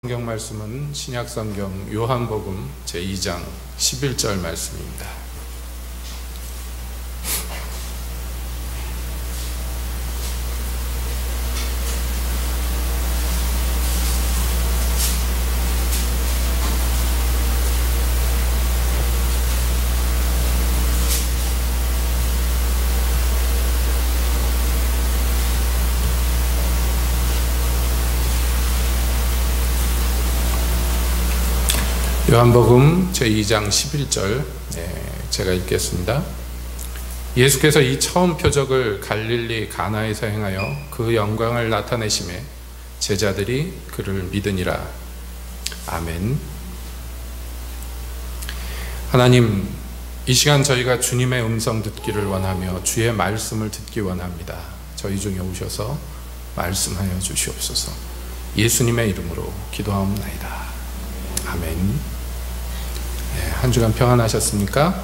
성경 말씀은 신약성경 요한복음 제2장 11절 말씀입니다. 요한복음 제2장 11절 제가 읽겠습니다. 예수께서 이 처음 표적을 갈릴리 가나에서 행하여 그 영광을 나타내심에 제자들이 그를 믿으니라. 아멘. 하나님, 이 시간 저희가 주님의 음성 듣기를 원하며 주의 말씀을 듣기 원합니다. 저희 중에 오셔서 말씀하여 주시옵소서. 예수님의 이름으로 기도하옵나이다. 아멘. 한 주간 평안하셨습니까?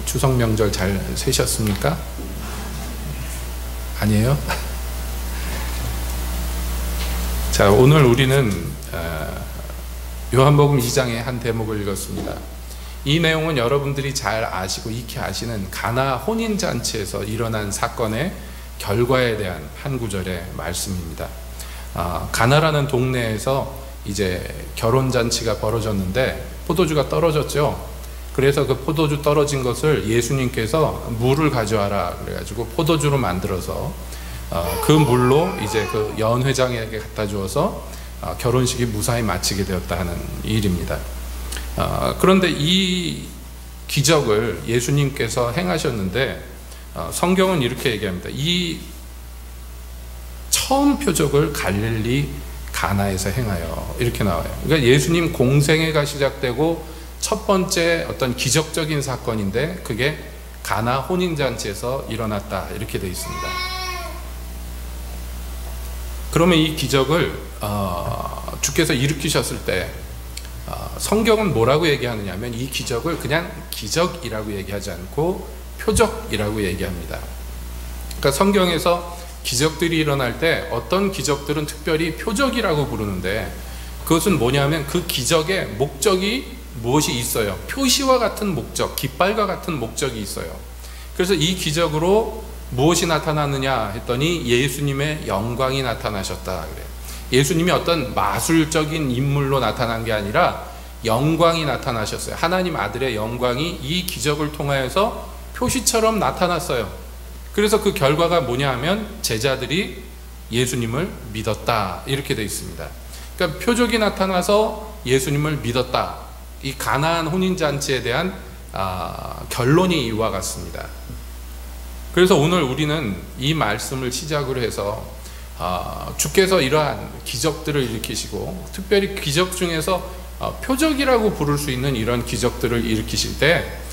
추석 명절 잘 세셨습니까? 아니에요? 자, 오늘 우리는 요한복음 2장의 한 대목을 읽었습니다. 이 내용은 여러분들이 잘 아시고 익히 아시는 가나 혼인잔치에서 일어난 사건의 결과에 대한 한 구절의 말씀입니다. 가나라는 동네에서 이제 결혼잔치가 벌어졌는데 포도주가 떨어졌죠. 그래서 그 포도주 떨어진 것을 예수님께서 물을 가져와라 그래가지고 포도주로 만들어서 그 물로 이제 그 연회장에게 갖다 주어서 결혼식이 무사히 마치게 되었다 하는 일입니다. 그런데 이 기적을 예수님께서 행하셨는데 성경은 이렇게 얘기합니다. 이 처음 표적을 갈릴리 가나에서 행하여 이렇게 나와요. 그러니까 예수님 공생애가 시작되고 첫 번째 어떤 기적적인 사건인데 그게 가나 혼인잔치에서 일어났다 이렇게 되어 있습니다. 그러면 이 기적을 주께서 일으키셨을 때 성경은 뭐라고 얘기하느냐 하면 이 기적을 그냥 기적이라고 얘기하지 않고 표적이라고 얘기합니다. 그러니까 성경에서 기적들이 일어날 때 어떤 기적들은 특별히 표적이라고 부르는데 그것은 뭐냐면 그 기적의 목적이 무엇이 있어요. 표시와 같은 목적, 깃발과 같은 목적이 있어요. 그래서 이 기적으로 무엇이 나타나느냐 했더니 예수님의 영광이 나타나셨다 그래요. 예수님이 어떤 마술적인 인물로 나타난 게 아니라 영광이 나타나셨어요. 하나님 아들의 영광이 이 기적을 통하여서 표시처럼 나타났어요. 그래서 그 결과가 뭐냐 하면 제자들이 예수님을 믿었다 이렇게 되어 있습니다. 그러니까 표적이 나타나서 예수님을 믿었다. 이 가나안 혼인잔치에 대한 결론이 이와 같습니다. 그래서 오늘 우리는 이 말씀을 시작으로 해서 주께서 이러한 기적들을 일으키시고 특별히 기적 중에서 표적이라고 부를 수 있는 이런 기적들을 일으키실 때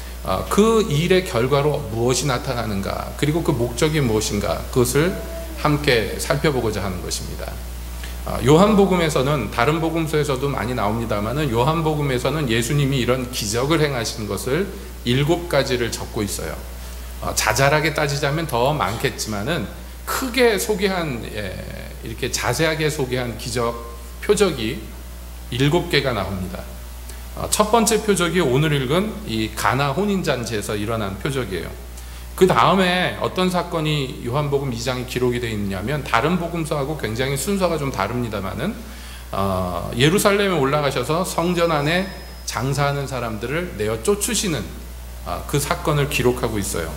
그 일의 결과로 무엇이 나타나는가 그리고 그 목적이 무엇인가 그것을 함께 살펴보고자 하는 것입니다. 요한복음에서는 다른 복음서에서도 많이 나옵니다만 요한복음에서는 예수님이 이런 기적을 행하신 것을 7가지를 적고 있어요. 자잘하게 따지자면 더 많겠지만은 크게 소개한 이렇게 자세하게 소개한 기적 표적이 7개가 나옵니다. 첫 번째 표적이 오늘 읽은 이 가나 혼인잔치에서 일어난 표적이에요. 그 다음에 어떤 사건이 요한복음 2장에 기록이 되어 있느냐면 다른 복음서하고 굉장히 순서가 좀 다릅니다만은 예루살렘에 올라가셔서 성전 안에 장사하는 사람들을 내어 쫓으시는 그 사건을 기록하고 있어요.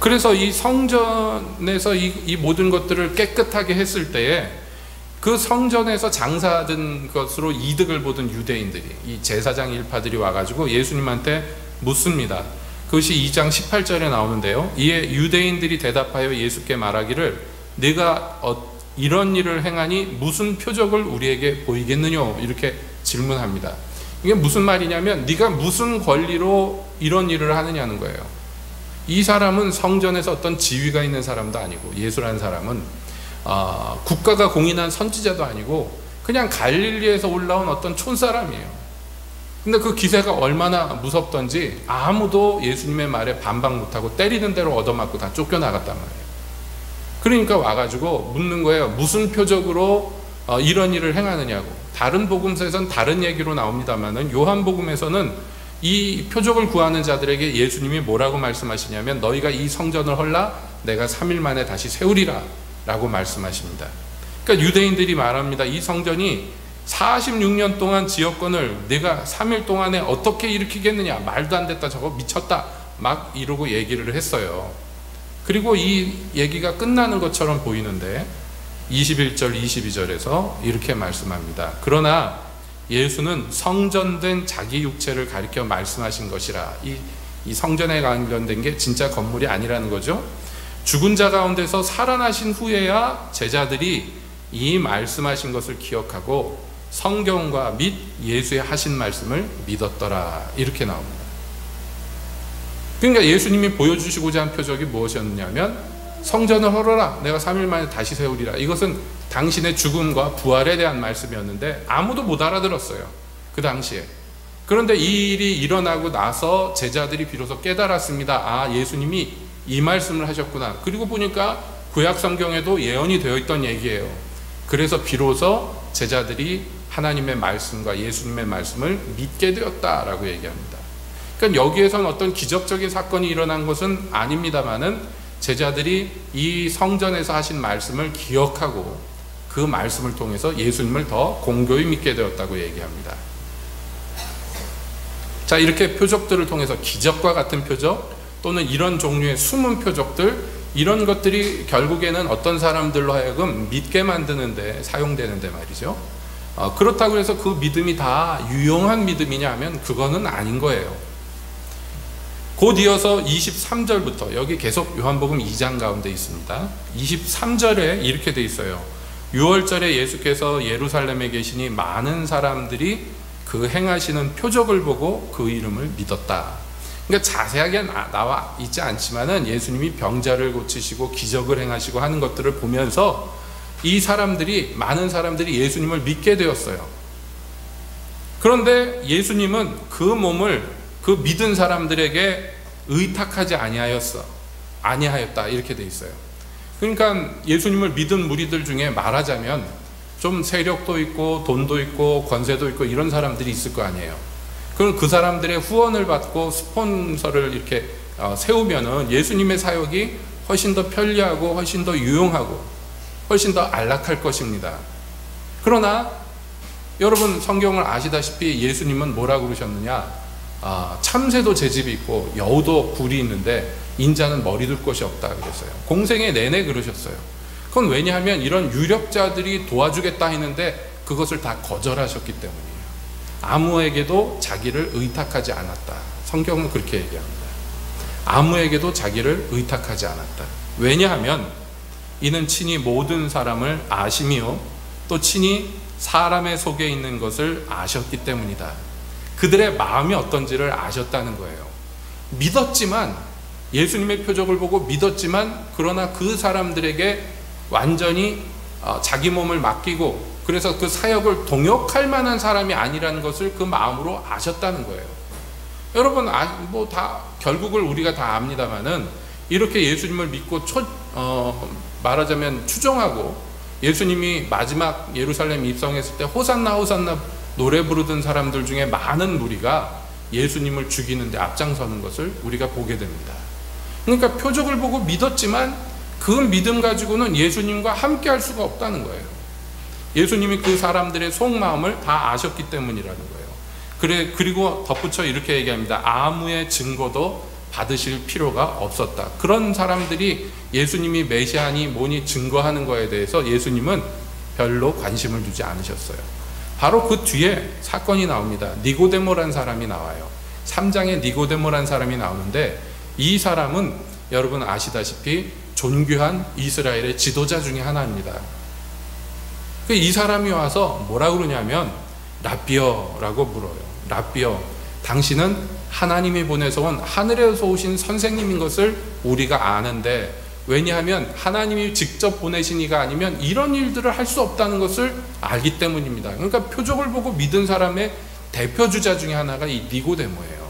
그래서 이 성전에서 이 모든 것들을 깨끗하게 했을 때에 그 성전에서 장사하던 것으로 이득을 보던 유대인들이 이 제사장 일파들이 와가지고 예수님한테 묻습니다. 그것이 2장 18절에 나오는데요. 이에 유대인들이 대답하여 예수께 말하기를 네가 이런 일을 행하니 무슨 표적을 우리에게 보이겠느냐 이렇게 질문합니다. 이게 무슨 말이냐면 네가 무슨 권리로 이런 일을 하느냐는 거예요. 이 사람은 성전에서 어떤 지위가 있는 사람도 아니고 예수라는 사람은 국가가 공인한 선지자도 아니고 그냥 갈릴리에서 올라온 어떤 촌사람이에요. 근데 그 기세가 얼마나 무섭던지 아무도 예수님의 말에 반박 못하고 때리는 대로 얻어맞고 다 쫓겨나갔단 말이에요. 그러니까 와가지고 묻는 거예요. 무슨 표적으로 이런 일을 행하느냐고. 다른 복음서에서는 다른 얘기로 나옵니다만은 요한복음에서는 이 표적을 구하는 자들에게 예수님이 뭐라고 말씀하시냐면 너희가 이 성전을 헐라 내가 3일 만에 다시 세우리라 라고 말씀하십니다. 그러니까 유대인들이 말합니다. 이 성전이 46년 동안 지역권을 내가 3일 동안에 어떻게 일으키겠느냐, 말도 안 됐다, 저거 미쳤다 막 이러고 얘기를 했어요. 그리고 이 얘기가 끝나는 것처럼 보이는데 21절 22절에서 이렇게 말씀합니다. 그러나 예수는 성전된 자기 육체를 가리켜 말씀하신 것이라. 이 성전에 관련된 게 진짜 건물이 아니라는 거죠. 죽은 자 가운데서 살아나신 후에야 제자들이 이 말씀하신 것을 기억하고 성경과 및 예수의 하신 말씀을 믿었더라. 이렇게 나옵니다. 그러니까 예수님이 보여주시고자 한 표적이 무엇이었냐면 성전을 헐어라 내가 3일 만에 다시 세우리라. 이것은 당신의 죽음과 부활에 대한 말씀이었는데 아무도 못 알아들었어요, 그 당시에. 그런데 이 일이 일어나고 나서 제자들이 비로소 깨달았습니다. 아, 예수님이 이 말씀을 하셨구나. 그리고 보니까 구약 성경에도 예언이 되어 있던 얘기예요. 그래서 비로소 제자들이 하나님의 말씀과 예수님의 말씀을 믿게 되었다라고 얘기합니다. 그러니까 여기에서는 어떤 기적적인 사건이 일어난 것은 아닙니다만은 제자들이 이 성전에서 하신 말씀을 기억하고 그 말씀을 통해서 예수님을 더 공교히 믿게 되었다고 얘기합니다. 자, 이렇게 표적들을 통해서 기적과 같은 표적 또는 이런 종류의 숨은 표적들, 이런 것들이 결국에는 어떤 사람들로 하여금 믿게 만드는데 사용되는데 말이죠. 그렇다고 해서 그 믿음이 다 유용한 믿음이냐 하면 그거는 아닌 거예요. 곧 이어서 23절부터, 여기 계속 요한복음 2장 가운데 있습니다. 23절에 이렇게 돼 있어요. 6월절에 예수께서 예루살렘에 계시니 많은 사람들이 그 행하시는 표적을 보고 그 이름을 믿었다. 그러니까 자세하게 나와 있지 않지만은 예수님이 병자를 고치시고 기적을 행하시고 하는 것들을 보면서 이 사람들이, 많은 사람들이 예수님을 믿게 되었어요. 그런데 예수님은 그 몸을 그 믿은 사람들에게 의탁하지 아니하였다 이렇게 돼 있어요. 그러니까 예수님을 믿은 무리들 중에 말하자면 좀 세력도 있고 돈도 있고 권세도 있고 이런 사람들이 있을 거 아니에요. 그럼 그 사람들의 후원을 받고 스폰서를 이렇게 세우면은 예수님의 사역이 훨씬 더 편리하고 훨씬 더 유용하고 훨씬 더 안락할 것입니다. 그러나 여러분 성경을 아시다시피 예수님은 뭐라고 그러셨느냐? 참새도 제 집이 있고 여우도 굴이 있는데 인자는 머리 둘 곳이 없다 그랬어요. 공생애 내내 그러셨어요. 그건 왜냐하면 이런 유력자들이 도와주겠다 했는데 그것을 다 거절하셨기 때문이에요. 아무에게도 자기를 의탁하지 않았다. 성경은 그렇게 얘기합니다. 아무에게도 자기를 의탁하지 않았다. 왜냐하면 이는 친히 모든 사람을 아시며 또 친히 사람의 속에 있는 것을 아셨기 때문이다. 그들의 마음이 어떤지를 아셨다는 거예요. 믿었지만, 예수님의 표적을 보고 믿었지만, 그러나 그 사람들에게 완전히 자기 몸을 맡기고 그래서 그 사역을 동역할 만한 사람이 아니라는 것을 그 마음으로 아셨다는 거예요. 여러분 뭐 다 결국을 우리가 다 압니다만은 이렇게 예수님을 믿고 말하자면 추종하고 예수님이 마지막 예루살렘 입성했을 때 호산나 호산나 노래 부르던 사람들 중에 많은 무리가 예수님을 죽이는데 앞장서는 것을 우리가 보게 됩니다. 그러니까 표적을 보고 믿었지만 그 믿음 가지고는 예수님과 함께 할 수가 없다는 거예요. 예수님이 그 사람들의 속마음을 다 아셨기 때문이라는 거예요. 그리고 덧붙여 이렇게 얘기합니다. 아무의 증거도 받으실 필요가 없었다. 그런 사람들이 예수님이 메시아니 뭐니 증거하는 거에 대해서 예수님은 별로 관심을 두지 않으셨어요. 바로 그 뒤에 사건이 나옵니다. 니고데모란 사람이 나와요. 3장에 니고데모란 사람이 나오는데 이 사람은 여러분 아시다시피 존귀한 이스라엘의 지도자 중에 하나입니다. 이 사람이 와서 뭐라 그러냐면 라비어라고 물어요. 라비어, 당신은 하나님이 보내서 온 하늘에서 오신 선생님인 것을 우리가 아는데 왜냐하면 하나님이 직접 보내신 이가 아니면 이런 일들을 할 수 없다는 것을 알기 때문입니다. 그러니까 표적을 보고 믿은 사람의 대표주자 중에 하나가 이 니고데모예요.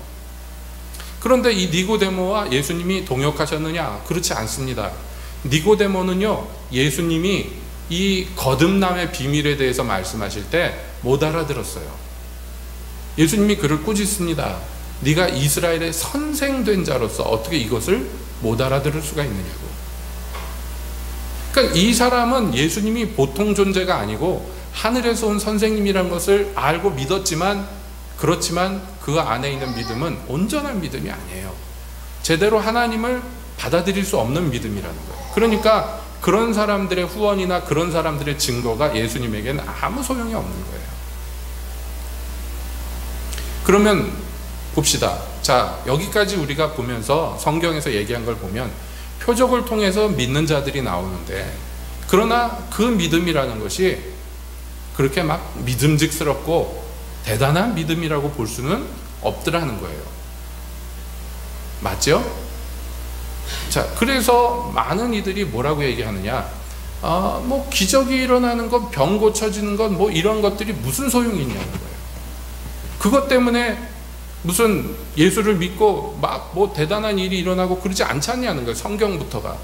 그런데 이 니고데모와 예수님이 동역하셨느냐? 그렇지 않습니다. 니고데모는요, 예수님이 이 거듭남의 비밀에 대해서 말씀하실 때 못 알아들었어요. 예수님이 그를 꾸짖습니다. 네가 이스라엘의 선생된 자로서 어떻게 이것을 못 알아들을 수가 있느냐고. 그러니까 이 사람은 예수님이 보통 존재가 아니고 하늘에서 온 선생님이라는 것을 알고 믿었지만, 그렇지만 그 안에 있는 믿음은 온전한 믿음이 아니에요. 제대로 하나님을 받아들일 수 없는 믿음이라는 거예요. 그러니까 그런 사람들의 후원이나 그런 사람들의 증거가 예수님에게는 아무 소용이 없는 거예요. 그러면 봅시다. 자, 여기까지 우리가 보면서 성경에서 얘기한 걸 보면 표적을 통해서 믿는 자들이 나오는데, 그러나 그 믿음이라는 것이 그렇게 막 믿음직스럽고 대단한 믿음이라고 볼 수는 없더라는 거예요. 맞죠? 자, 그래서 많은 이들이 뭐라고 얘기하느냐, 뭐 기적이 일어나는 것, 병 고쳐지는 것, 뭐 이런 것들이 무슨 소용이 있냐는 거예요. 그것 때문에 무슨 예수를 믿고 막 뭐 대단한 일이 일어나고 그러지 않지 않냐는 거예요. 성경부터가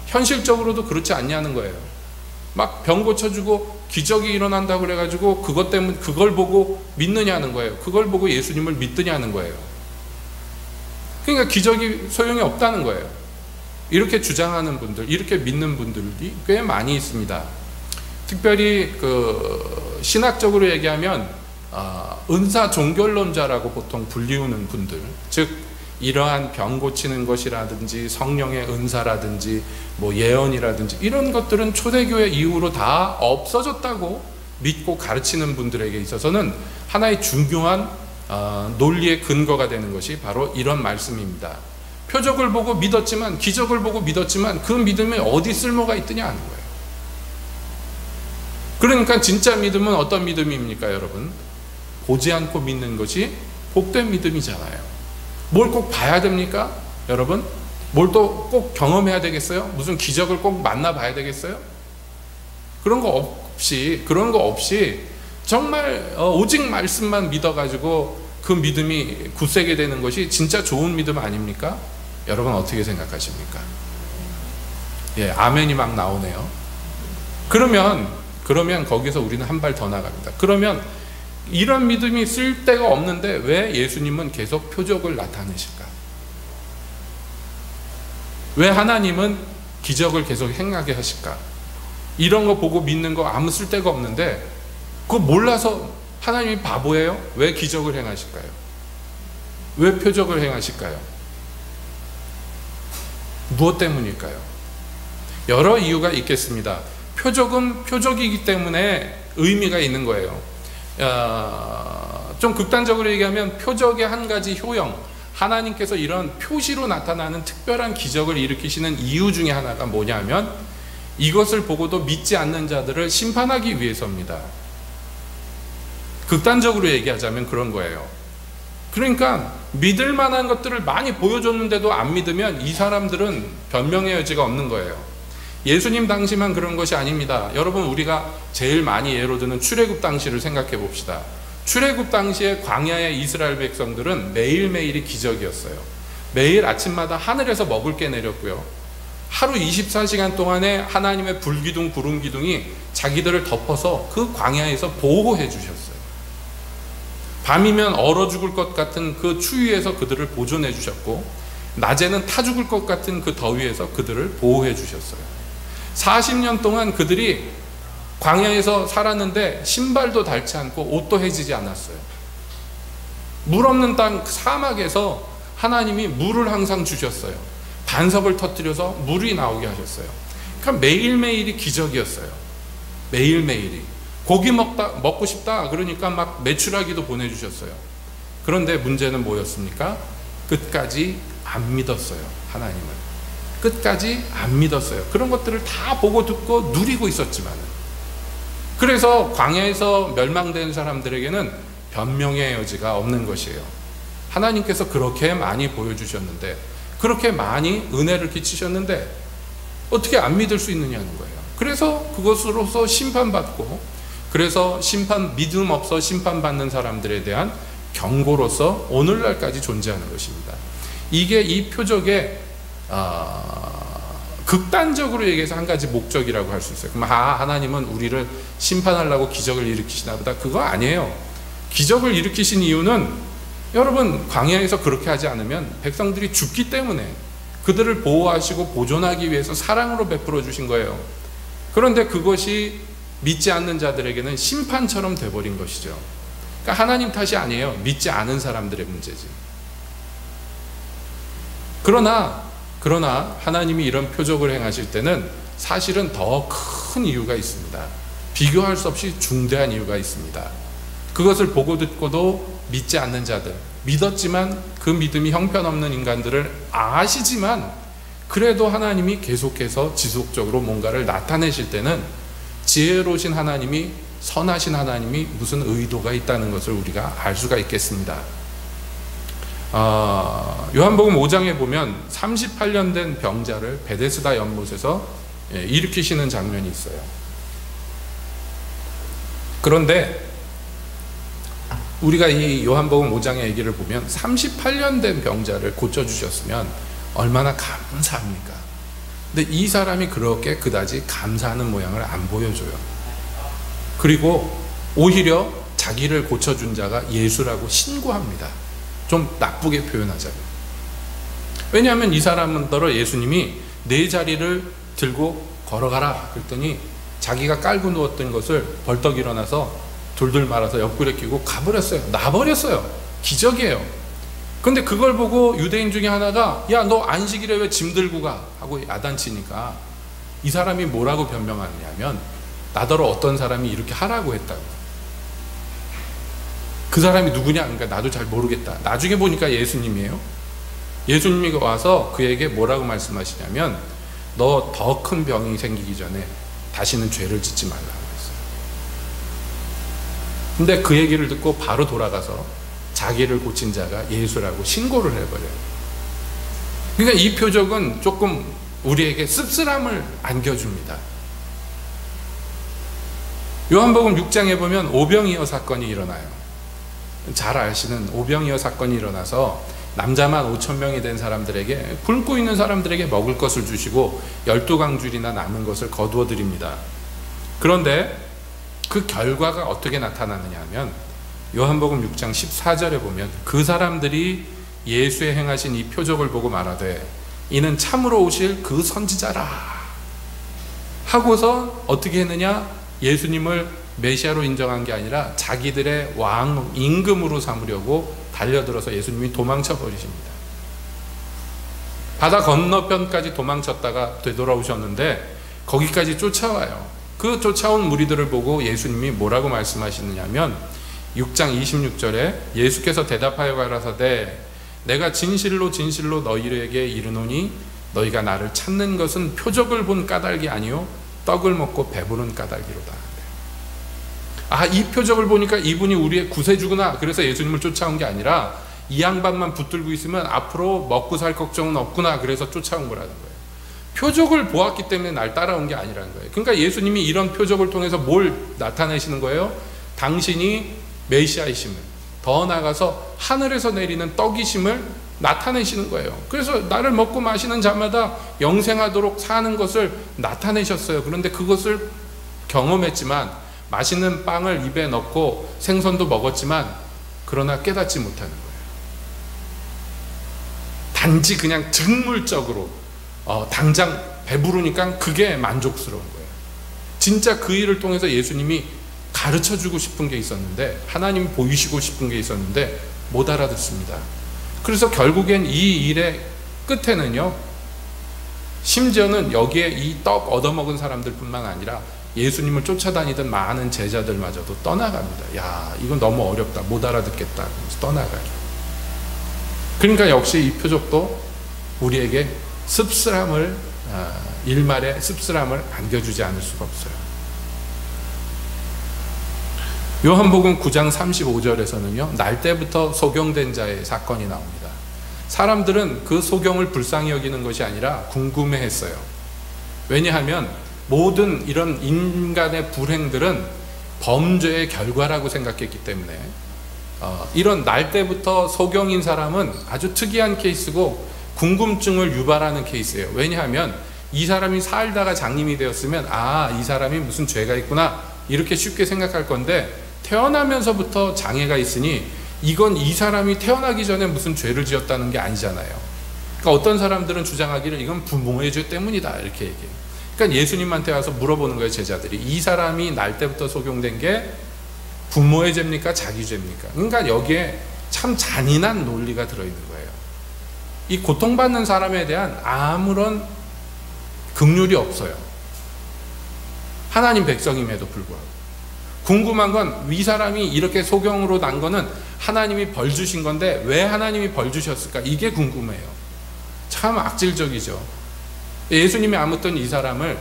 현실적으로도 그렇지 않냐는 거예요. 막 병 고쳐주고 기적이 일어난다고 그래가지고 그것 때문에 그걸 보고 믿느냐는 거예요. 그걸 보고 예수님을 믿느냐는 거예요. 그러니까 기적이 소용이 없다는 거예요. 이렇게 주장하는 분들, 이렇게 믿는 분들이 꽤 많이 있습니다. 특별히 그 신학적으로 얘기하면 은사 종결론자라고 보통 불리우는 분들, 즉 이러한 병 고치는 것이라든지 성령의 은사라든지 뭐 예언이라든지 이런 것들은 초대교회 이후로 다 없어졌다고 믿고 가르치는 분들에게 있어서는 하나의 중요한 논리의 근거가 되는 것이 바로 이런 말씀입니다. 표적을 보고 믿었지만, 기적을 보고 믿었지만 그 믿음에 어디 쓸모가 있더냐 하는 거예요. 그러니까 진짜 믿음은 어떤 믿음입니까, 여러분? 보지 않고 믿는 것이 복된 믿음이잖아요. 뭘 꼭 봐야 됩니까, 여러분? 뭘 또 꼭 경험해야 되겠어요? 무슨 기적을 꼭 만나봐야 되겠어요? 그런 거 없이 정말 오직 말씀만 믿어가지고 그 믿음이 굳세게 되는 것이 진짜 좋은 믿음 아닙니까? 여러분 어떻게 생각하십니까? 예, 아멘이 막 나오네요. 그러면 거기서 우리는 한 발 더 나갑니다. 그러면 이런 믿음이 쓸 데가 없는데 왜 예수님은 계속 표적을 나타내실까? 왜 하나님은 기적을 계속 행하게 하실까? 이런 거 보고 믿는 거 아무 쓸 데가 없는데 그거 몰라서 하나님이 바보예요? 왜 기적을 행하실까요? 왜 표적을 행하실까요? 무엇 때문일까요? 여러 이유가 있겠습니다. 표적은 표적이기 때문에 의미가 있는 거예요. 좀 극단적으로 얘기하면 표적의 한 가지 효용, 하나님께서 이런 표시로 나타나는 특별한 기적을 일으키시는 이유 중에 하나가 뭐냐면 이것을 보고도 믿지 않는 자들을 심판하기 위해서입니다. 극단적으로 얘기하자면 그런 거예요. 그러니까 믿을 만한 것들을 많이 보여줬는데도 안 믿으면 이 사람들은 변명의 여지가 없는 거예요. 예수님 당시만 그런 것이 아닙니다. 여러분, 우리가 제일 많이 예로 드는 출애굽 당시를 생각해 봅시다. 출애굽 당시에 광야의 이스라엘 백성들은 매일매일이 기적이었어요. 매일 아침마다 하늘에서 먹을 게 내렸고요. 하루 24시간 동안에 하나님의 불기둥, 구름기둥이 자기들을 덮어서 그 광야에서 보호해 주셨어요. 밤이면 얼어 죽을 것 같은 그 추위에서 그들을 보존해 주셨고, 낮에는 타 죽을 것 같은 그 더위에서 그들을 보호해 주셨어요. 40년 동안 그들이 광야에서 살았는데 신발도 닳지 않고 옷도 해지지 않았어요. 물 없는 땅 사막에서 하나님이 물을 항상 주셨어요. 반석을 터뜨려서 물이 나오게 하셨어요. 그러니까 매일매일이 기적이었어요. 매일매일이. 고기 먹고 싶다 그러니까 막 메추라기도 보내주셨어요. 그런데 문제는 뭐였습니까? 끝까지 안 믿었어요. 하나님을 끝까지 안 믿었어요. 그런 것들을 다 보고 듣고 누리고 있었지만은, 그래서 광야에서 멸망된 사람들에게는 변명의 여지가 없는 것이에요. 하나님께서 그렇게 많이 보여주셨는데, 그렇게 많이 은혜를 끼치셨는데 어떻게 안 믿을 수 있느냐는 거예요. 그래서 그것으로서 심판받고, 그래서 믿음 없어 심판받는 사람들에 대한 경고로서 오늘날까지 존재하는 것입니다. 이게 이 표적의 극단적으로 얘기해서 한 가지 목적이라고 할 수 있어요. 그럼 하나님은 우리를 심판하려고 기적을 일으키시나 보다. 그거 아니에요. 기적을 일으키신 이유는 여러분 광야에서 그렇게 하지 않으면 백성들이 죽기 때문에 그들을 보호하시고 보존하기 위해서 사랑으로 베풀어 주신 거예요. 그런데 그것이 믿지 않는 자들에게는 심판처럼 돼버린 것이죠. 그러니까 하나님 탓이 아니에요. 믿지 않은 사람들의 문제지. 그러나 하나님이 이런 표적을 행하실 때는 사실은 더 큰 이유가 있습니다. 비교할 수 없이 중대한 이유가 있습니다. 그것을 보고 듣고도 믿지 않는 자들, 믿었지만 그 믿음이 형편없는 인간들을 아시지만 그래도 하나님이 계속해서 지속적으로 뭔가를 나타내실 때는 지혜로우신 하나님이, 선하신 하나님이 무슨 의도가 있다는 것을 우리가 알 수가 있겠습니다. 요한복음 5장에 보면 38년 된 병자를 베데스다 연못에서 일으키시는 장면이 있어요. 그런데 우리가 이 요한복음 5장의 얘기를 보면 38년 된 병자를 고쳐주셨으면 얼마나 감사합니까? 근데 이 사람이 그렇게 그다지 감사하는 모양을 안 보여줘요. 그리고 오히려 자기를 고쳐준 자가 예수라고 신고합니다. 좀 나쁘게 표현하자면. 왜냐하면 이 사람들은 예수님이 내 자리를 들고 걸어가라 그랬더니 자기가 깔고 누웠던 것을 벌떡 일어나서 돌돌 말아서 옆구리에 끼고 가버렸어요. 나버렸어요. 기적이에요. 근데 그걸 보고 유대인 중에 하나가 야, 너 안식일에 왜 짐 들고 가? 하고 야단치니까 이 사람이 뭐라고 변명하냐면 나더러 어떤 사람이 이렇게 하라고 했다고. 그 사람이 누구냐? 그러니까 나도 잘 모르겠다. 나중에 보니까 예수님이에요. 예수님이 와서 그에게 뭐라고 말씀하시냐면 너 더 큰 병이 생기기 전에 다시는 죄를 짓지 말라고 했어요. 근데 그 얘기를 듣고 바로 돌아가서 자기를 고친 자가 예수라고 신고를 해버려요. 그러니까 이 표적은 조금 우리에게 씁쓸함을 안겨줍니다. 요한복음 6장에 보면 오병이어 사건이 일어나요. 잘 아시는 오병이어 사건이 일어나서 남자만 5,000명이 된 사람들에게, 굶고 있는 사람들에게 먹을 것을 주시고 12강줄이나 남은 것을 거두어 드립니다. 그런데 그 결과가 어떻게 나타나느냐 하면 요한복음 6장 14절에 보면 그 사람들이 예수의 행하신 이 표적을 보고 말하되 이는 참으로 오실 그 선지자라 하고서 어떻게 했느냐? 예수님을 메시아로 인정한 게 아니라 자기들의 왕 임금으로 삼으려고 달려들어서 예수님이 도망쳐 버리십니다. 바다 건너편까지 도망쳤다가 되돌아오셨는데 거기까지 쫓아와요. 그 쫓아온 무리들을 보고 예수님이 뭐라고 말씀하시느냐면 6장 26절에 예수께서 대답하여 가라사대 내가 진실로 진실로 너희에게 이르노니 너희가 나를 찾는 것은 표적을 본 까닭이 아니요 떡을 먹고 배부른 까닭이로다. 이 표적을 보니까 이분이 우리의 구세주구나. 그래서 예수님을 쫓아온 게 아니라 이 양반만 붙들고 있으면 앞으로 먹고 살 걱정은 없구나. 그래서 쫓아온 거라는 거예요. 표적을 보았기 때문에 날 따라온 게 아니라는 거예요. 그러니까 예수님이 이런 표적을 통해서 뭘 나타내시는 거예요? 당신이 메시아이심을, 더 나아가서 하늘에서 내리는 떡이심을 나타내시는 거예요. 그래서 나를 먹고 마시는 자마다 영생하도록 사는 것을 나타내셨어요. 그런데 그것을 경험했지만 맛있는 빵을 입에 넣고 생선도 먹었지만 그러나 깨닫지 못하는 거예요. 단지 그냥 즉물적으로 당장 배부르니까 그게 만족스러운 거예요. 진짜 그 일을 통해서 예수님이 가르쳐주고 싶은 게 있었는데, 하나님이 보이시고 싶은 게 있었는데 못 알아듣습니다. 그래서 결국엔 이 일의 끝에는요, 심지어는 여기에 이 떡 얻어먹은 사람들 뿐만 아니라 예수님을 쫓아다니던 많은 제자들마저도 떠나갑니다. 야, 이건 너무 어렵다, 못 알아듣겠다 하면서 떠나가요. 그러니까 역시 이 표적도 우리에게 씁쓸함을, 일말의 씁쓸함을 안겨주지 않을 수가 없어요. 요한복음 9장 35절에서는요 날 때부터 소경된 자의 사건이 나옵니다. 사람들은 그 소경을 불쌍히 여기는 것이 아니라 궁금해했어요. 왜냐하면 모든 이런 인간의 불행들은 범죄의 결과라고 생각했기 때문에 이런 날 때부터 소경인 사람은 아주 특이한 케이스고 궁금증을 유발하는 케이스예요. 왜냐하면 이 사람이 살다가 장님이 되었으면 아, 이 사람이 무슨 죄가 있구나 이렇게 쉽게 생각할 건데, 태어나면서부터 장애가 있으니 이건 이 사람이 태어나기 전에 무슨 죄를 지었다는 게 아니잖아요. 그러니까 어떤 사람들은 주장하기를 이건 부모의 죄 때문이다 이렇게 얘기해요. 그러니까 예수님한테 와서 물어보는 거예요, 제자들이. 이 사람이 날 때부터 속용된 게 부모의 죄입니까? 자기 죄입니까? 그러니까 여기에 참 잔인한 논리가 들어있는 거예요. 이 고통받는 사람에 대한 아무런 긍휼이 없어요. 하나님 백성임에도 불구하고. 궁금한 건 이 사람이 이렇게 소경으로 난 거는 하나님이 벌 주신 건데 왜 하나님이 벌 주셨을까? 이게 궁금해요. 참 악질적이죠. 예수님이 아무튼 이 사람을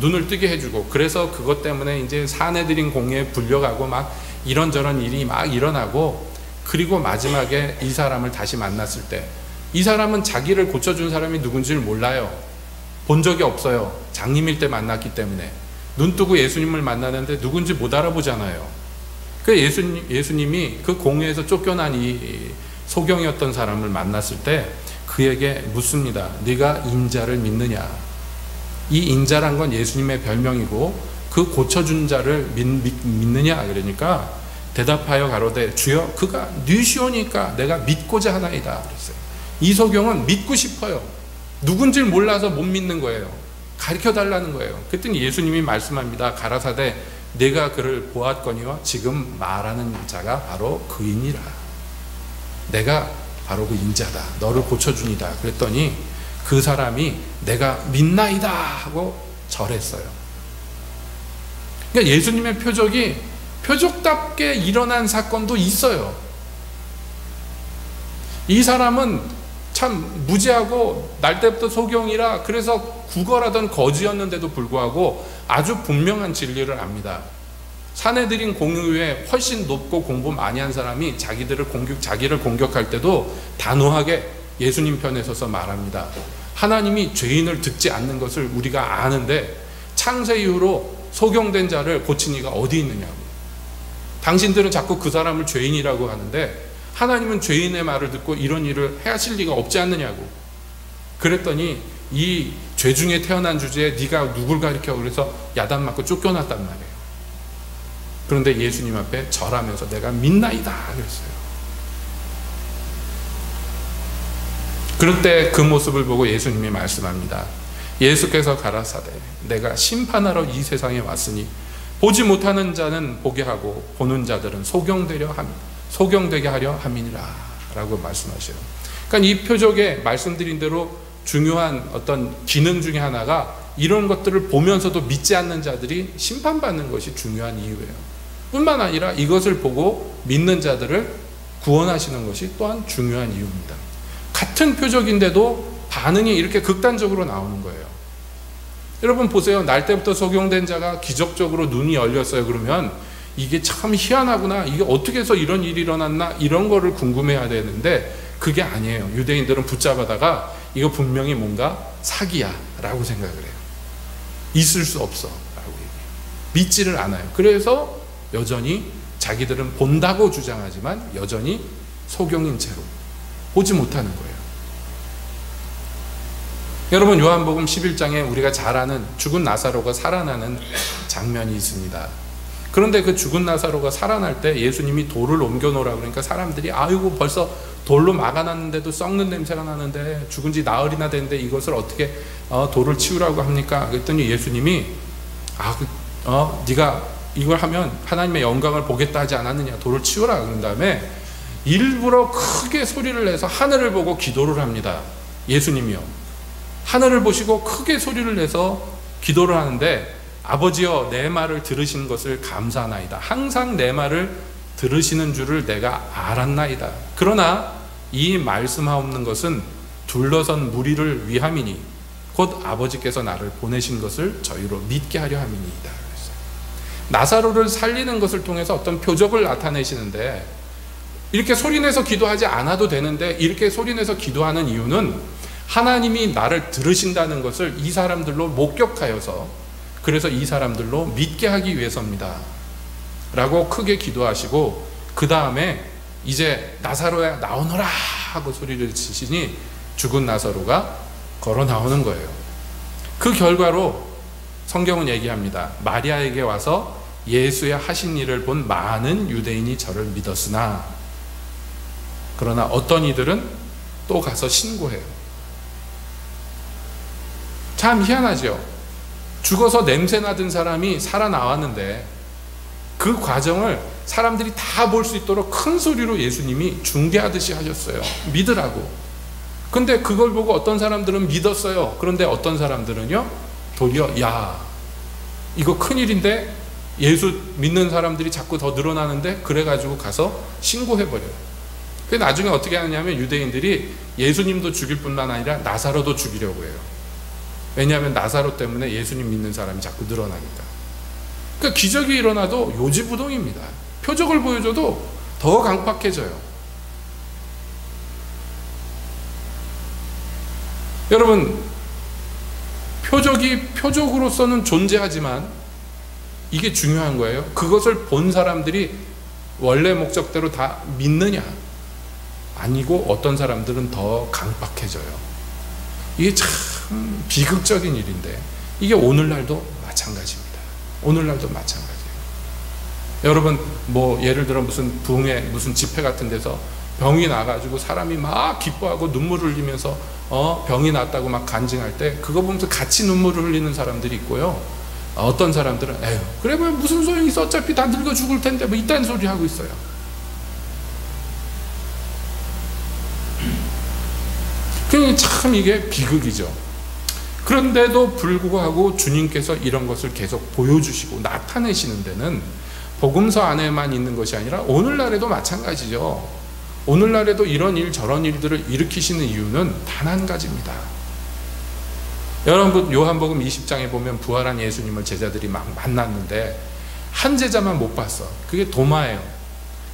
눈을 뜨게 해주고, 그래서 그것 때문에 이제 사내들인 공회에 불려가고 막 이런저런 일이 막 일어나고, 그리고 마지막에 이 사람을 다시 만났을 때 이 사람은 자기를 고쳐준 사람이 누군지를 몰라요. 본 적이 없어요. 장님일 때 만났기 때문에. 눈 뜨고 예수님을 만나는데 누군지 못 알아보잖아요. 그 예수님이 그 공회에서 쫓겨난 이 소경이었던 사람을 만났을 때 그에게 묻습니다. 네가 인자를 믿느냐? 이 인자란 건 예수님의 별명이고 그 고쳐준 자를 믿느냐? 그러니까 대답하여 가로되 주여 그가 뉘시오니까 내가 믿고자 하나이다 그랬어요. 이 소경은 믿고 싶어요. 누군지를 몰라서 못 믿는 거예요. 가르쳐 달라는 거예요. 그랬더니 예수님이 말씀합니다. 가라사대 내가 그를 보았거니와 지금 말하는 자가 바로 그이니라. 내가 바로 그 인자다. 너를 고쳐주니다. 그랬더니 그 사람이 내가 믿나이다 하고 절했어요. 그러니까 예수님의 표적이 표적답게 일어난 사건도 있어요. 이 사람은 참 무지하고 날 때부터 소경이라 그래서 구걸하던 거지였는데도 불구하고 아주 분명한 진리를 압니다. 사내들인 공의에 훨씬 높고 공부 많이 한 사람이 자기를 공격할 때도 단호하게 예수님 편에 서서 말합니다. 하나님이 죄인을 듣지 않는 것을 우리가 아는데 창세 이후로 소경된 자를 고친 이가 어디 있느냐고. 당신들은 자꾸 그 사람을 죄인이라고 하는데 하나님은 죄인의 말을 듣고 이런 일을 하실 리가 없지 않느냐고. 그랬더니 이 죄 중에 태어난 주제에 네가 누굴 가리켜 그래서 야단 맞고 쫓겨났단 말이에요. 그런데 예수님 앞에 절하면서 내가 믿나이다 그랬어요. 그럴 때 그 모습을 보고 예수님이 말씀합니다. 예수께서 가라사대 내가 심판하러 이 세상에 왔으니 보지 못하는 자는 보게 하고 보는 자들은 소경되게 하려 함이니라 라고 말씀하셔요. 그러니까 이 표적에 말씀드린 대로 중요한 어떤 기능 중에 하나가 이런 것들을 보면서도 믿지 않는 자들이 심판받는 것이 중요한 이유예요. 뿐만 아니라 이것을 보고 믿는 자들을 구원하시는 것이 또한 중요한 이유입니다. 같은 표적인데도 반응이 이렇게 극단적으로 나오는 거예요. 여러분 보세요. 날 때부터 소경된 자가 기적적으로 눈이 열렸어요. 그러면 이게 참 희한하구나. 이게 어떻게 해서 이런 일이 일어났나? 이런 거를 궁금해야 되는데 그게 아니에요. 유대인들은 붙잡아다가 이거 분명히 뭔가 사기야 라고 생각을 해요. 있을 수 없어 라고 얘기해요. 믿지를 않아요. 그래서 여전히 자기들은 본다고 주장하지만 여전히 소경인 채로 보지 못하는 거예요. 여러분 요한복음 11장에 우리가 잘 아는 죽은 나사로가 살아나는 장면이 있습니다. 그런데 그 죽은 나사로가 살아날 때 예수님이 돌을 옮겨놓으라 그러니까 사람들이 아이고 벌써 돌로 막아놨는데도 썩는 냄새가 나는데 죽은 지 나흘이나 됐는데 이것을 어떻게 돌을 치우라고 합니까? 그랬더니 예수님이 네가 이걸 하면 하나님의 영광을 보겠다 하지 않았느냐. 돌을 치우라 그런 다음에 일부러 크게 소리를 내서 하늘을 보고 기도를 합니다. 예수님이요. 하늘을 보시고 크게 소리를 내서 기도를 하는데 아버지여 내 말을 들으신 것을 감사하나이다. 항상 내 말을 들으시는 줄을 내가 알았나이다. 그러나 이 말씀하옵는 것은 둘러선 무리를 위함이니 곧 아버지께서 나를 보내신 것을 저희로 믿게 하려 함이니이다. 나사로를 살리는 것을 통해서 어떤 표적을 나타내시는데 이렇게 소리내서 기도하지 않아도 되는데 이렇게 소리내서 기도하는 이유는 하나님이 나를 들으신다는 것을 이 사람들로 목격하여서 그래서 이 사람들로 믿게 하기 위해서입니다 라고 크게 기도하시고 그 다음에 이제 나사로야 나오너라 하고 소리를 치시니 죽은 나사로가 걸어 나오는 거예요. 그 결과로 성경은 얘기합니다. 마리아에게 와서 예수의 하신 일을 본 많은 유대인이 저를 믿었으나, 그러나 어떤 이들은 또 가서 신고해요. 참 희한하죠. 죽어서 냄새 나던 사람이 살아나왔는데 그 과정을 사람들이 다 볼 수 있도록 큰 소리로 예수님이 중계하듯이 하셨어요. 믿으라고. 근데 그걸 보고 어떤 사람들은 믿었어요. 그런데 어떤 사람들은요, 도리어 야, 이거 큰일인데 예수 믿는 사람들이 자꾸 더 늘어나는데, 그래가지고 가서 신고해버려요. 그 나중에 어떻게 하느냐면 유대인들이 예수님도 죽일 뿐만 아니라 나사로도 죽이려고 해요. 왜냐하면 나사로 때문에 예수님 믿는 사람이 자꾸 늘어나니까. 그러니까 기적이 일어나도 요지부동입니다. 표적을 보여줘도 더 강팍해져요. 여러분, 표적이 표적으로서는 존재하지만 이게 중요한 거예요. 그것을 본 사람들이 원래 목적대로 다 믿느냐? 아니고 어떤 사람들은 더 강팍해져요. 이게 참 비극적인 일인데, 이게 오늘날도 마찬가지입니다. 오늘날도 마찬가지예요. 여러분, 뭐 예를 들어 무슨 부흥회, 무슨 집회 같은 데서 병이 나가지고 사람이 막 기뻐하고 눈물을 흘리면서 병이 났다고 막 간증할 때, 그거 보면서 같이 눈물을 흘리는 사람들이 있고요. 어떤 사람들은 에휴, 그래 뭐 무슨 소용이 있어, 어차피 다 늙어 죽을 텐데, 뭐 이딴 소리 하고 있어요. 그러니까 참 이게 비극이죠. 그런데도 불구하고 주님께서 이런 것을 계속 보여주시고 나타내시는 데는 복음서 안에만 있는 것이 아니라 오늘날에도 마찬가지죠. 오늘날에도 이런 일 저런 일들을 일으키시는 이유는 단 한 가지입니다. 여러분, 요한복음 20장에 보면 부활한 예수님을 제자들이 막 만났는데 한 제자만 못 봤어. 그게 도마예요.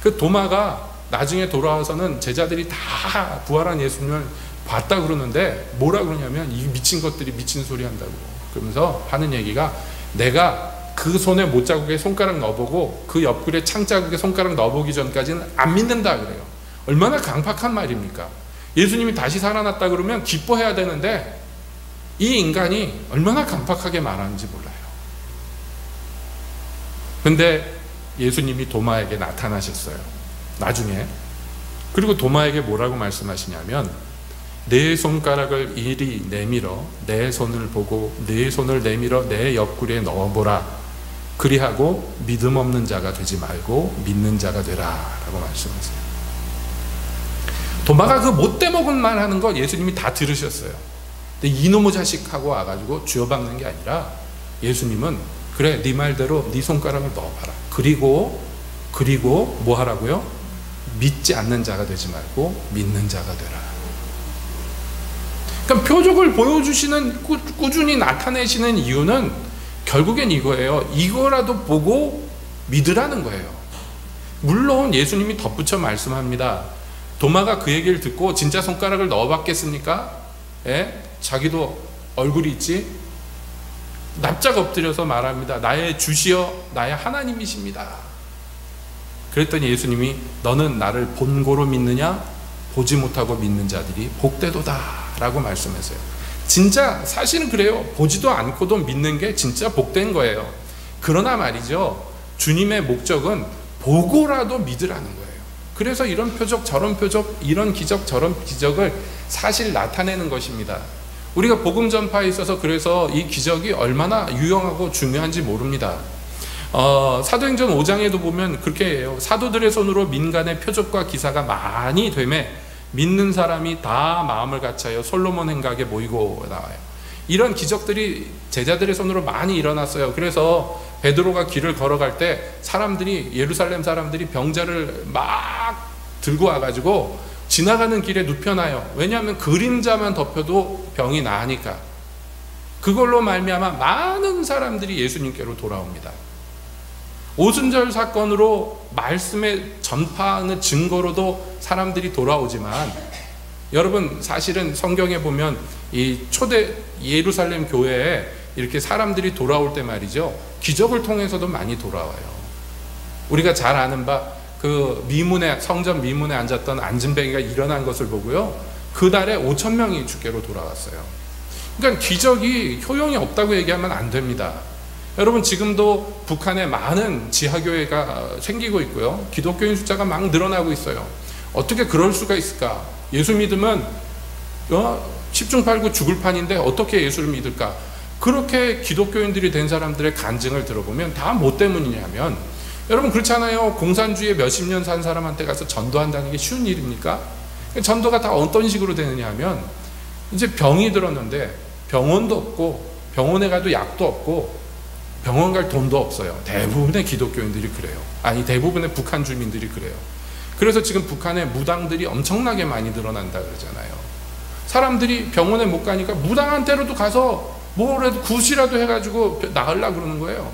그 도마가 나중에 돌아와서는 제자들이 다 부활한 예수님을 봤다 그러는데 뭐라 그러냐면, 이 미친 것들이 미친 소리 한다고 그러면서 하는 얘기가, 내가 그 손에 못자국에 손가락 넣어보고 그 옆구리에 창자국에 손가락 넣어보기 전까지는 안 믿는다 그래요. 얼마나 강팍한 말입니까? 예수님이 다시 살아났다 그러면 기뻐해야 되는데 이 인간이 얼마나 강팍하게 말하는지 몰라요. 근데 예수님이 도마에게 나타나셨어요, 나중에. 그리고 도마에게 뭐라고 말씀하시냐면, 내 손가락을 이리 내밀어 내 손을 보고 내 손을 내밀어 내 옆구리에 넣어보라. 그리하고 믿음 없는 자가 되지 말고 믿는 자가 되라 라고 말씀하세요. 도마가 그 못돼 먹은 말 하는 거 예수님이 다 들으셨어요. 근데 이놈의 자식 하고 와가지고 쥐어박는 게 아니라, 예수님은 그래, 네 말대로 네 손가락을 넣어봐라. 그리고 뭐 하라고요? 믿지 않는 자가 되지 말고 믿는 자가 되라. 그러니까 표적을 보여주시는, 꾸준히 나타내시는 이유는 결국엔 이거예요. 이거라도 보고 믿으라는 거예요. 물론 예수님이 덧붙여 말씀합니다. 도마가 그 얘기를 듣고 진짜 손가락을 넣어봤겠습니까? 예? 자기도 얼굴이 있지? 납작 엎드려서 말합니다. 나의 주시여 나의 하나님이십니다. 그랬더니 예수님이, 너는 나를 본고로 믿느냐? 보지 못하고 믿는 자들이 복되도다 라고 말씀하세요. 진짜 사실은 그래요. 보지도 않고도 믿는 게 진짜 복된 거예요. 그러나 말이죠, 주님의 목적은 보고라도 믿으라는 거예요. 그래서 이런 표적 저런 표적, 이런 기적 저런 기적을 사실 나타내는 것입니다. 우리가 복음 전파에 있어서 그래서 이 기적이 얼마나 유용하고 중요한지 모릅니다. 사도행전 5장에도 보면 그렇게 해요. 사도들의 손으로 민간의 표적과 기사가 많이 되매 믿는 사람이 다 마음을 같이하여 솔로몬 행각에 모이고 나와요. 이런 기적들이 제자들의 손으로 많이 일어났어요. 그래서 베드로가 길을 걸어갈 때 사람들이, 예루살렘 사람들이 병자를 막 들고 와가지고 지나가는 길에 눕혀놔요. 왜냐하면 그림자만 덮여도 병이 나으니까. 그걸로 말미암아 많은 사람들이 예수님께로 돌아옵니다. 오순절 사건으로 말씀의 전파하는 증거로도 사람들이 돌아오지만, 여러분 사실은 성경에 보면 이 초대 예루살렘 교회에 이렇게 사람들이 돌아올 때 말이죠, 기적을 통해서도 많이 돌아와요. 우리가 잘 아는 바, 그 미문에, 성전 미문에 앉았던 안진뱅이가 일어난 것을 보고요, 그달에 5,000명이 주께로 돌아왔어요. 그러니까 기적이 효용이 없다고 얘기하면 안 됩니다. 여러분, 지금도 북한에 많은 지하교회가 생기고 있고요. 기독교인 숫자가 막 늘어나고 있어요. 어떻게 그럴 수가 있을까? 예수 믿으면 10중 8구 죽을 판인데 어떻게 예수를 믿을까? 그렇게 기독교인들이 된 사람들의 간증을 들어보면 다 뭐 때문이냐면, 여러분 그렇잖아요. 공산주의에 몇십 년 산 사람한테 가서 전도한다는 게 쉬운 일입니까? 전도가 다 어떤 식으로 되느냐 하면, 이제 병이 들었는데 병원도 없고 병원에 가도 약도 없고 병원 갈 돈도 없어요. 대부분의 기독교인들이 그래요. 아니, 대부분의 북한 주민들이 그래요. 그래서 지금 북한에 무당들이 엄청나게 많이 늘어난다 그러잖아요. 사람들이 병원에 못 가니까 무당한테로도 가서 뭐라도 굿이라도 해가지고 나으려고 그러는 거예요.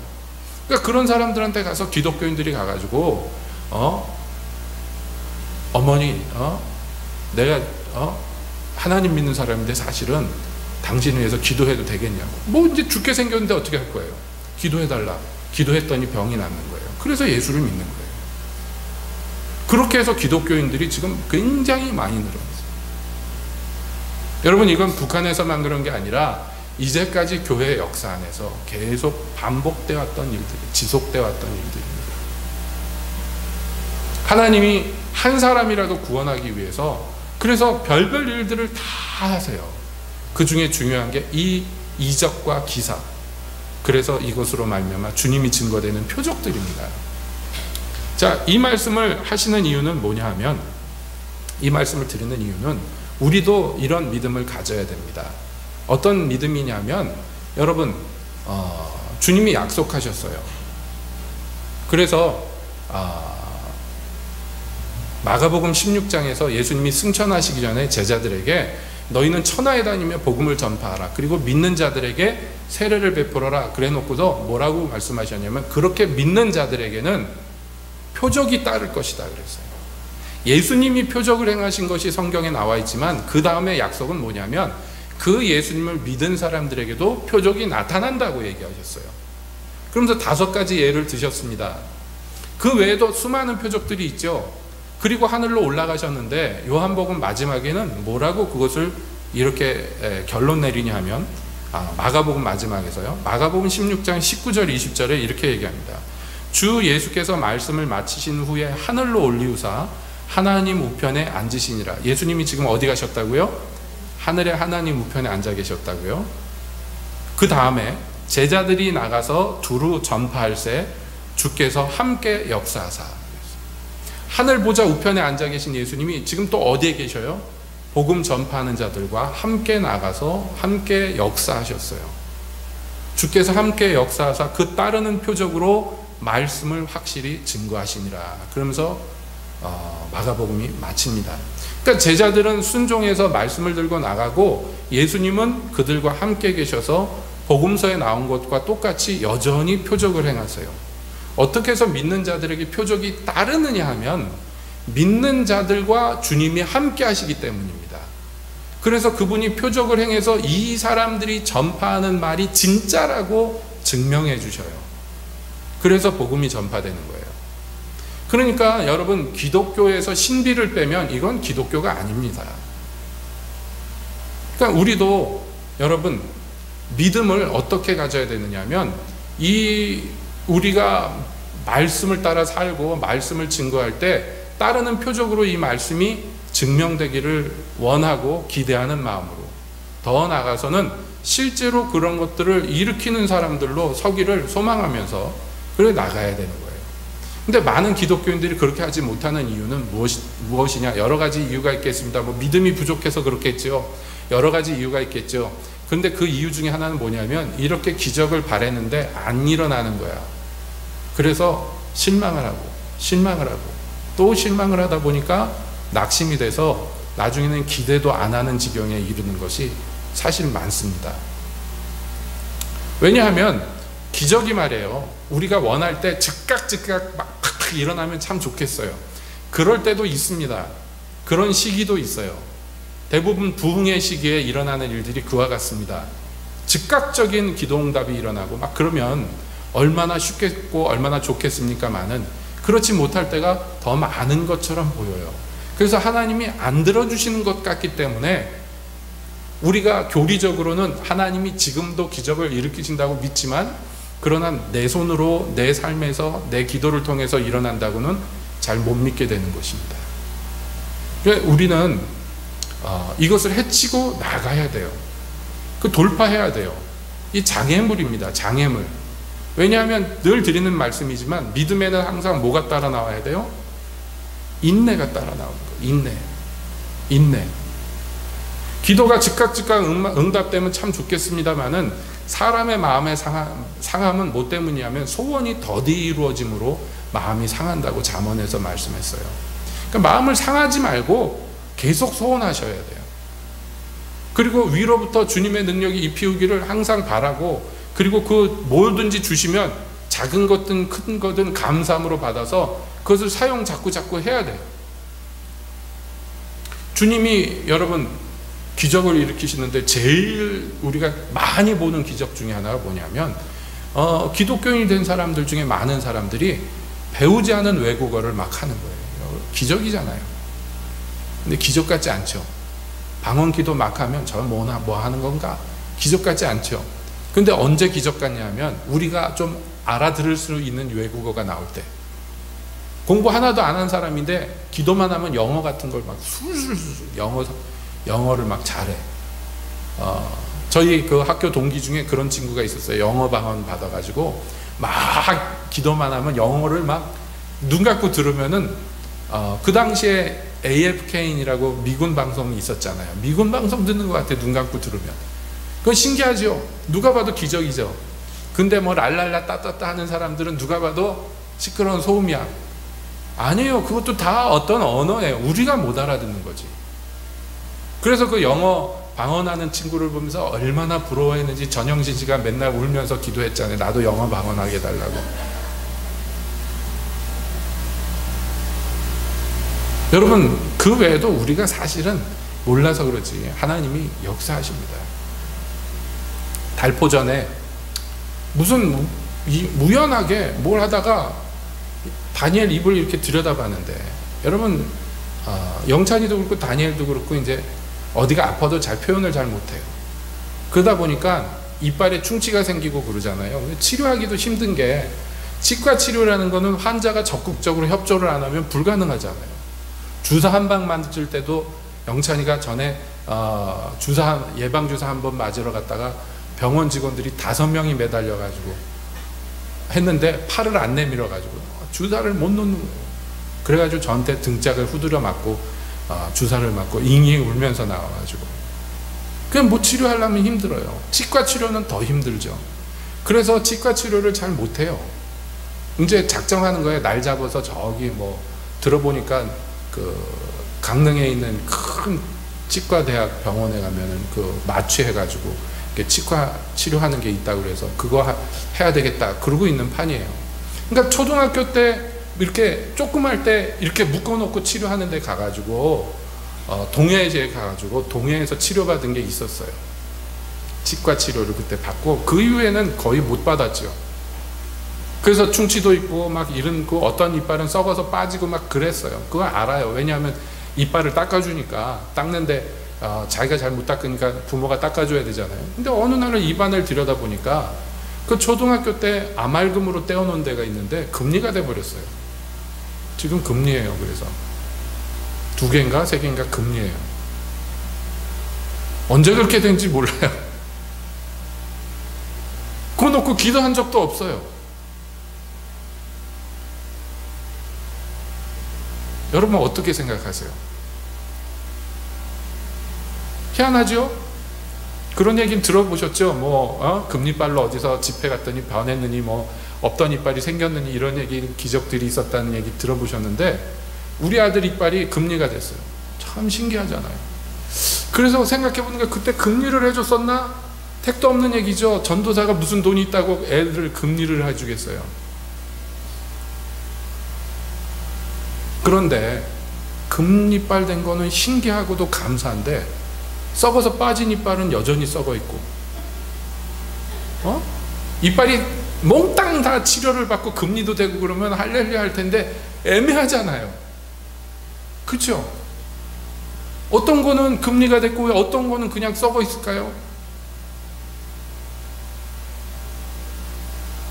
그러니까 그런 사람들한테 가서 기독교인들이 가가지고 어머니, 내가 하나님 믿는 사람인데 사실은 당신을 위해서 기도해도 되겠냐고. 뭐 이제 죽게 생겼는데 어떻게 할 거예요? 기도해달라. 기도했더니 병이 낫는 거예요. 그래서 예수를 믿는 거예요. 그렇게 해서 기독교인들이 지금 굉장히 많이 늘어났어요. 여러분, 이건 북한에서만 그런 게 아니라 이제까지 교회 역사 안에서 계속 반복되어 왔던 일들이, 지속되어 왔던 일들입니다. 하나님이 한 사람이라도 구원하기 위해서 그래서 별별 일들을 다 하세요. 그 중에 중요한 게 이 이적과 기사, 그래서 이것으로 말미암아 주님이 증거되는 표적들입니다. 자, 이 말씀을 하시는 이유는 뭐냐 하면, 이 말씀을 드리는 이유는 우리도 이런 믿음을 가져야 됩니다. 어떤 믿음이냐면, 여러분 주님이 약속하셨어요. 그래서 마가복음 16장에서 예수님이 승천하시기 전에 제자들에게 너희는 천하에 다니며 복음을 전파하라. 그리고 믿는 자들에게 세례를 베풀어라. 그래 놓고서 뭐라고 말씀하셨냐면, 그렇게 믿는 자들에게는 표적이 따를 것이다 그랬어요. 예수님이 표적을 행하신 것이 성경에 나와 있지만 그 다음에 약속은 뭐냐면, 그 예수님을 믿은 사람들에게도 표적이 나타난다고 얘기하셨어요. 그러면서 5가지 예를 드셨습니다. 그 외에도 수많은 표적들이 있죠. 그리고 하늘로 올라가셨는데 요한복음 마지막에는 뭐라고 그것을 이렇게 결론 내리냐 하면, 마가복음 마지막에서요, 마가복음 16장 19절 20절에 이렇게 얘기합니다. 주 예수께서 말씀을 마치신 후에 하늘로 올리우사 하나님 우편에 앉으시니라. 예수님이 지금 어디 가셨다고요? 하늘에 하나님 우편에 앉아 계셨다고요. 그 다음에 제자들이 나가서 두루 전파할세 주께서 함께 역사하사. 하늘 보좌 우편에 앉아 계신 예수님이 지금 또 어디에 계셔요? 복음 전파하는 자들과 함께 나가서 함께 역사하셨어요. 주께서 함께 역사하사 그 따르는 표적으로 말씀을 확실히 증거하시니라. 그러면서 마가복음이 마칩니다. 그러니까 제자들은 순종해서 말씀을 들고 나가고, 예수님은 그들과 함께 계셔서 복음서에 나온 것과 똑같이 여전히 표적을 행하세요. 어떻게 해서 믿는 자들에게 표적이 따르느냐 하면, 믿는 자들과 주님이 함께 하시기 때문입니다. 그래서 그분이 표적을 행해서 이 사람들이 전파하는 말이 진짜라고 증명해 주셔요. 그래서 복음이 전파되는 거예요. 그러니까 여러분, 기독교에서 신비를 빼면 이건 기독교가 아닙니다. 그러니까 우리도 여러분 믿음을 어떻게 가져야 되느냐 하면, 우리가 말씀을 따라 살고 말씀을 증거할 때 따르는 표적으로 이 말씀이 증명되기를 원하고 기대하는 마음으로, 더 나아가서는 실제로 그런 것들을 일으키는 사람들로 서기를 소망하면서 그래 나가야 되는 거예요. 근데 많은 기독교인들이 그렇게 하지 못하는 이유는 무엇이냐? 여러 가지 이유가 있겠습니다. 뭐 믿음이 부족해서 그렇겠죠. 여러 가지 이유가 있겠죠. 그런데 그 이유 중에 하나는 뭐냐면, 이렇게 기적을 바랬는데 안 일어나는 거야. 그래서 실망을 하고 또 실망을 하다 보니까 낙심이 돼서 나중에는 기대도 안 하는 지경에 이르는 것이 사실 많습니다. 왜냐하면 기적이 말이에요, 우리가 원할 때 즉각 막 일어나면 참 좋겠어요. 그럴 때도 있습니다. 그런 시기도 있어요. 대부분 부흥의 시기에 일어나는 일들이 그와 같습니다. 즉각적인 기도응답이 일어나고 막 그러면 얼마나 쉽겠고 얼마나 좋겠습니까마는, 그렇지 못할 때가 더 많은 것처럼 보여요. 그래서 하나님이 안 들어주시는 것 같기 때문에 우리가 교리적으로는 하나님이 지금도 기적을 일으키신다고 믿지만, 그러나 내 손으로 내 삶에서 내 기도를 통해서 일어난다고는 잘 못 믿게 되는 것입니다. 그러니까 우리는 이것을 해치고 나가야 돼요. 그 돌파해야 돼요. 이 장애물입니다. 장애물. 왜냐하면 늘 드리는 말씀이지만 믿음에는 항상 뭐가 따라 나와야 돼요? 인내가 따라 나오는 거예요. 인내. 기도가 즉각 응답되면 참 좋겠습니다만은 사람의 마음의 상함은 뭐 때문이냐면 소원이 더디 이루어짐으로 마음이 상한다고 잠언에서 말씀했어요. 그러니까 마음을 상하지 말고 계속 소원하셔야 돼요. 그리고 위로부터 주님의 능력이 입히우기를 항상 바라고, 그리고 그 뭐든지 주시면 작은 것든 큰 것든 감사함으로 받아서 그것을 사용 자꾸 해야 돼요. 주님이 여러분 기적을 일으키시는데 제일 우리가 많이 보는 기적 중에 하나가 뭐냐면 기독교인이 된 사람들 중에 많은 사람들이 배우지 않은 외국어를 막 하는 거예요. 기적이잖아요. 근데 기적 같지 않죠. 방언 기도 막 하면 저 뭐 하는 건가? 기적 같지 않죠. 근데 언제 기적 같냐면 우리가 좀 알아들을 수 있는 외국어가 나올 때. 공부 하나도 안 한 사람인데 기도만 하면 영어 같은 걸 막 술술 영어를 막 잘해. 저희 그 학교 동기 중에 그런 친구가 있었어요. 영어 방언 받아가지고 막 기도만 하면 영어를 막 눈 감고 들으면은 그 당시에 AFK인이라고 미군 방송이 있었잖아요. 미군 방송 듣는 것 같아, 눈 감고 들으면. 그건 신기하죠. 누가 봐도 기적이죠. 근데 뭐 랄랄라 따따따 하는 사람들은 누가 봐도 시끄러운 소음이야. 아니에요. 그것도 다 어떤 언어예요. 우리가 못 알아듣는 거지. 그래서 그 영어 방언하는 친구를 보면서 얼마나 부러워했는지 전영진 씨가 맨날 울면서 기도했잖아요. 나도 영어 방언하게 해달라고. 여러분, 그 외에도 우리가 사실은 몰라서 그렇지 하나님이 역사하십니다. 달포전에 무슨 무연하게 뭘 하다가 다니엘 입을 이렇게 들여다봤는데, 여러분 영찬이도 그렇고 다니엘도 그렇고 이제 어디가 아파도 잘 표현을 잘 못해요. 그러다 보니까 이빨에 충치가 생기고 그러잖아요. 치료하기도 힘든 게, 치과 치료라는 거는 환자가 적극적으로 협조를 안 하면 불가능하잖아요. 주사 한 방 맞을 때도 영찬이가 전에 예방주사 한 번 맞으러 갔다가 병원 직원들이 5명이 매달려가지고 했는데 팔을 안 내밀어가지고 주사를 못 놓는 거예요. 그래가지고 저한테 등짝을 후드려 맞고 주사를 맞고 잉잉 울면서 나와가지고, 그냥 뭐 치료하려면 힘들어요. 치과 치료는 더 힘들죠. 그래서 치과 치료를 잘 못해요. 이제 작정하는 거예요. 날 잡아서 저기 뭐 들어보니까 그 강릉에 있는 큰 치과대학 병원에 가면은 그 마취해가지고 치과 치료하는 게 있다고 그래서 그거 해야 되겠다 그러고 있는 판이에요. 그러니까 초등학교 때 이렇게 조그만 때 이렇게 묶어놓고 치료하는 데 가가지고 동해에 가가지고 동해에서 치료받은 게 있었어요. 치과 치료를 그때 받고 그 이후에는 거의 못 받았죠. 그래서 충치도 있고 막 이런 그 어떤 이빨은 썩어서 빠지고 막 그랬어요. 그거 알아요. 왜냐하면 이빨을 닦아주니까, 닦는데 자기가 잘 못 닦으니까 부모가 닦아줘야 되잖아요. 근데 어느 날은 입안을 들여다보니까 그 초등학교 때 아말금으로 떼어놓은 데가 있는데 금리가 돼버렸어요. 지금 금리예요. 그래서 2개인가 3개인가 금리예요. 언제 그렇게 된지 몰라요. 그거 놓고 기도한 적도 없어요. 여러분 어떻게 생각하세요? 희한하죠? 그런 얘기는 들어보셨죠? 금리빨로 어디서 집회 갔더니 변했느니 뭐 없던 이빨이 생겼느니 이런 얘기, 기적들이 있었다는 얘기 들어보셨는데, 우리 아들 이빨이 금리가 됐어요. 참 신기하잖아요. 그래서 생각해보니까 그때 금리를 해줬었나? 택도 없는 얘기죠. 전도사가 무슨 돈이 있다고 애들을 금리를 해주겠어요. 그런데 금이빨 된 거는 신기하고도 감사한데, 썩어서 빠진 이빨은 여전히 썩어 있고, 이빨이 몽땅 다 치료를 받고 금리도 되고 그러면 할렐루야 할 텐데 애매하잖아요. 그렇죠? 어떤 거는 금리가 됐고 어떤 거는 그냥 썩어 있을까요?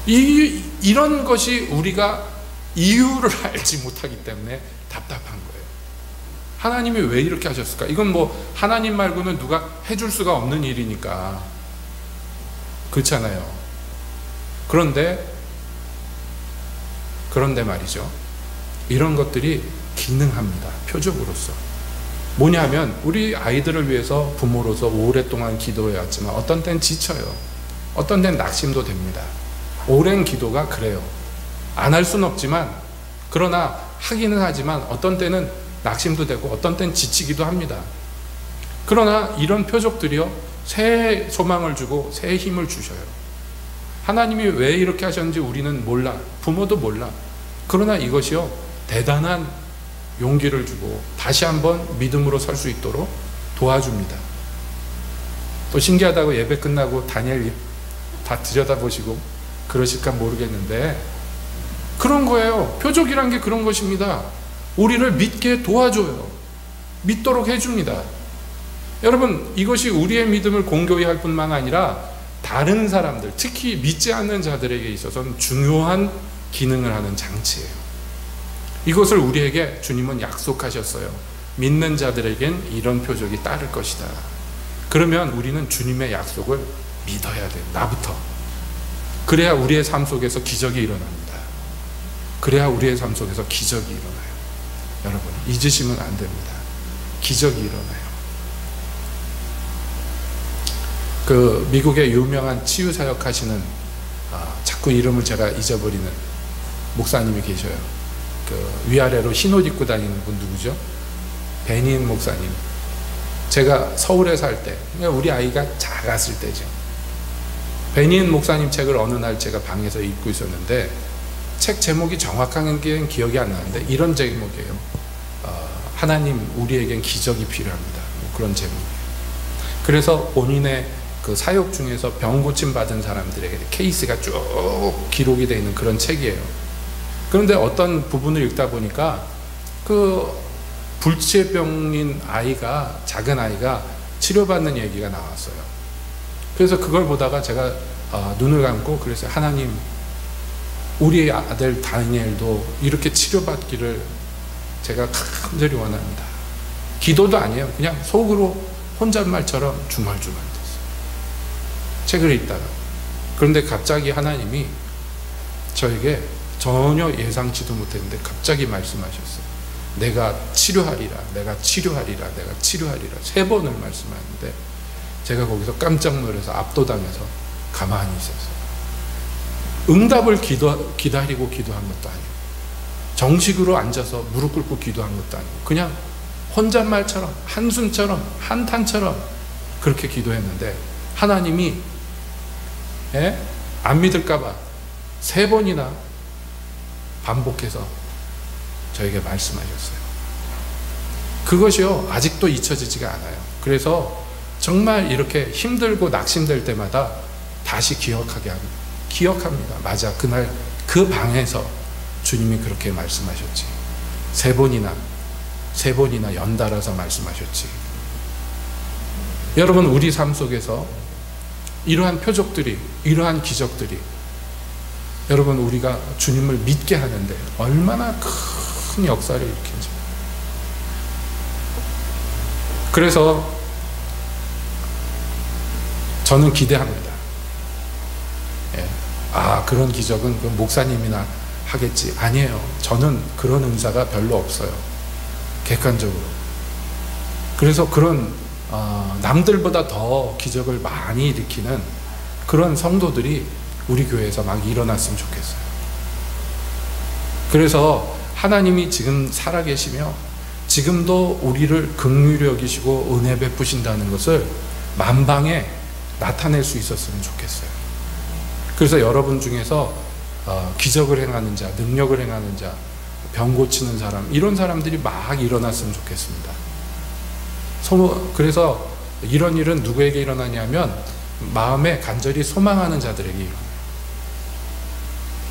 이런 것이 우리가 이유를 알지 못하기 때문에 답답한 거예요. 하나님이 왜 이렇게 하셨을까? 이건 뭐 하나님 말고는 누가 해줄 수가 없는 일이니까 그렇잖아요. 그런데 말이죠, 이런 것들이 기능합니다. 표적으로서. 뭐냐면 우리 아이들을 위해서 부모로서 오랫동안 기도해왔지만 어떤 때는 지쳐요. 어떤 때는 낙심도 됩니다. 오랜 기도가 그래요. 안 할 수는 없지만, 그러나 하기는 하지만 어떤 때는 낙심도 되고 어떤 때는 지치기도 합니다. 그러나 이런 표적들이요, 새 소망을 주고 새 힘을 주셔요. 하나님이 왜 이렇게 하셨는지 우리는 몰라. 부모도 몰라. 그러나 이것이요, 대단한 용기를 주고 다시 한번 믿음으로 설 수 있도록 도와줍니다. 또 신기하다고 예배 끝나고 다니엘 다 들여다보시고 그러실까 모르겠는데, 그런 거예요. 표적이란 게 그런 것입니다. 우리를 믿게 도와줘요. 믿도록 해줍니다. 여러분, 이것이 우리의 믿음을 공교히 할 뿐만 아니라 다른 사람들, 특히 믿지 않는 자들에게 있어서는 중요한 기능을 하는 장치예요. 이것을 우리에게 주님은 약속하셨어요. 믿는 자들에겐 이런 표적이 따를 것이다. 그러면 우리는 주님의 약속을 믿어야 돼요. 나부터. 그래야 우리의 삶 속에서 기적이 일어납니다. 그래야 우리의 삶 속에서 기적이 일어나요. 여러분, 잊으시면 안 됩니다. 기적이 일어나요. 그 미국의 유명한 치유사역 하시는, 자꾸 이름을 제가 잊어버리는 목사님이 계셔요. 그 위아래로 흰 옷 입고 다니는 분 누구죠? 베닌 목사님. 제가 서울에 살 때, 우리 아이가 작았을 때죠. 베닌 목사님 책을 어느 날 제가 방에서 읽고 있었는데, 책 제목이 정확하게 기억이 안 나는데 이런 제목이에요. 하나님, 우리에겐 기적이 필요합니다. 뭐 그런 제목이에요. 그래서 본인의 그 사역 중에서 병 고침 받은 사람들에게 케이스가 쭉 기록이 되어 있는 그런 책이에요. 그런데 어떤 부분을 읽다 보니까 그 불치병인 아이가, 작은 아이가 치료받는 얘기가 나왔어요. 그래서 그걸 보다가 제가 눈을 감고 그래서, 하나님, 우리 아들 다니엘도 이렇게 치료받기를 제가 간절히 원합니다. 기도도 아니에요. 그냥 속으로 혼잣말처럼 중얼중얼 됐어요. 책을 읽다가. 그런데 갑자기 하나님이 저에게 전혀 예상치도 못했는데 갑자기 말씀하셨어요. 내가 치료하리라, 내가 치료하리라, 내가 치료하리라. 3번을 말씀하는데 제가 거기서 깜짝 놀라서 압도당해서 가만히 있었어요. 응답을 기다리고 기도한 것도 아니고, 정식으로 앉아서 무릎 꿇고 기도한 것도 아니고, 그냥 혼잣말처럼, 한숨처럼, 한탄처럼 그렇게 기도했는데 하나님이 안 믿을까봐 3번이나 반복해서 저에게 말씀하셨어요. 그것이요, 아직도 잊혀지지가 않아요. 그래서 정말 이렇게 힘들고 낙심될 때마다 다시 기억합니다. 맞아, 그날 그 방에서 주님이 그렇게 말씀하셨지. 3번이나 연달아서 말씀하셨지. 여러분, 우리 삶 속에서 이러한 표적들이, 이러한 기적들이, 여러분, 우리가 주님을 믿게 하는데 얼마나 큰 역사를 일으킨지. 그래서 저는 기대합니다. 그런 기적은 그 목사님이나 하겠지. 아니에요. 저는 그런 은사가 별로 없어요. 객관적으로. 그래서 그런 남들보다 더 기적을 많이 일으키는 그런 성도들이 우리 교회에서 막 일어났으면 좋겠어요. 그래서 하나님이 지금 살아계시며 지금도 우리를 긍휼히 여기시고 은혜 베푸신다는 것을 만방에 나타낼 수 있었으면 좋겠어요. 그래서 여러분 중에서 기적을 행하는 자, 능력을 행하는 자, 병 고치는 사람, 이런 사람들이 막 일어났으면 좋겠습니다. 그래서 이런 일은 누구에게 일어나냐면 마음에 간절히 소망하는 자들에게 일어나요.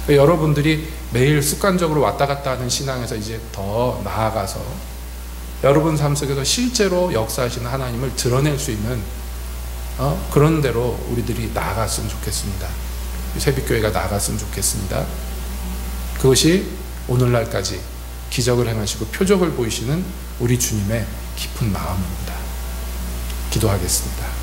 여러분들이 매일 습관적으로 왔다 갔다 하는 신앙에서 이제 더 나아가서 여러분 삶 속에서 실제로 역사하시는 하나님을 드러낼 수 있는 그런 대로 우리들이 나아갔으면 좋겠습니다. 새빛교회가 나아갔으면 좋겠습니다. 그것이 오늘날까지 기적을 행하시고 표적을 보이시는 우리 주님의 깊은 마음입니다. 기도하겠습니다.